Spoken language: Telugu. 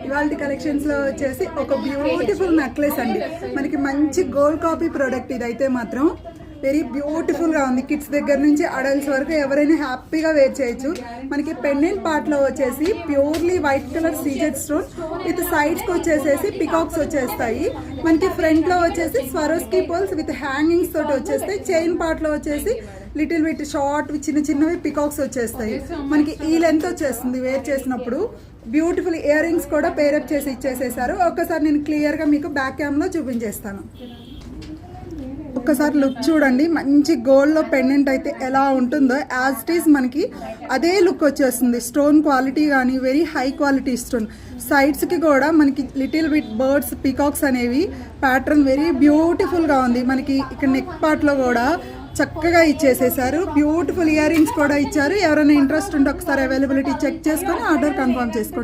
ఇవాళ కలెక్షన్స్ లో వచ్చేసి ఒక బ్యూటిఫుల్ నెక్లెస్ అండి. మనకి మంచి గోల్డ్ కాపీ ప్రోడక్ట్ ఇదైతే మాత్రం వెరీ బ్యూటిఫుల్ గా ఉంది. కిడ్స్ దగ్గర నుంచి అడల్ట్స్ వరకు ఎవరైనా హ్యాపీగా వేర్ చేయొచ్చు. మనకి పెండెంట్ పార్ట్ లో వచ్చేసి purely white colour CZ stone with sides కి వచ్చేసేసి పికాక్స్ వచ్చేస్తాయి. మనకి ఫ్రంట్ లో వచ్చేసి స్వరోస్కీ పోల్స్ విత్ హ్యాంగింగ్స్ తోటి వచ్చేస్తాయి. చైన్ పార్ట్ లో వచ్చేసి లిటిల్ బిట్ షార్ట్ చిన్న చిన్నవి పికాక్స్ వచ్చేస్తాయి. మనకి ఈ లెంత్ వచ్చేస్తుంది వేర్ చేసినప్పుడు. బ్యూటిఫుల్ ఇయర్ రింగ్స్ కూడా పేరప్ చేసి ఇచ్చేసేసారు. ఒక్కసారి నేను క్లియర్ గా మీకు బ్యాక్ క్యామ్ లో చూపించేస్తాను. ఒక్కసారి లుక్ చూడండి. మంచి గోల్డ్లో పెండెంట్ అయితే ఎలా ఉంటుందో యాజ్ ఇట్ ఈస్ మనకి అదే లుక్ వచ్చేస్తుంది. స్టోన్ క్వాలిటీ కానీ వెరీ హై క్వాలిటీ స్టోన్. సైడ్స్కి కూడా మనకి లిటిల్ బిట్ బర్డ్స్ పికాక్స్ అనేవి ప్యాటర్న్ వెరీ బ్యూటిఫుల్గా ఉంది. మనకి ఇక్కడ నెక్ పార్ట్లో కూడా చక్కగా ఇచ్చేసేసారు. బ్యూటిఫుల్ ఇయర్ రింగ్స్ కూడా ఇచ్చారు. ఎవరైనా ఇంట్రెస్ట్ ఉంటే ఒకసారి అవైలబిలిటీ చెక్ చేసుకొని ఆర్డర్ కన్ఫర్మ్ చేసుకోండి.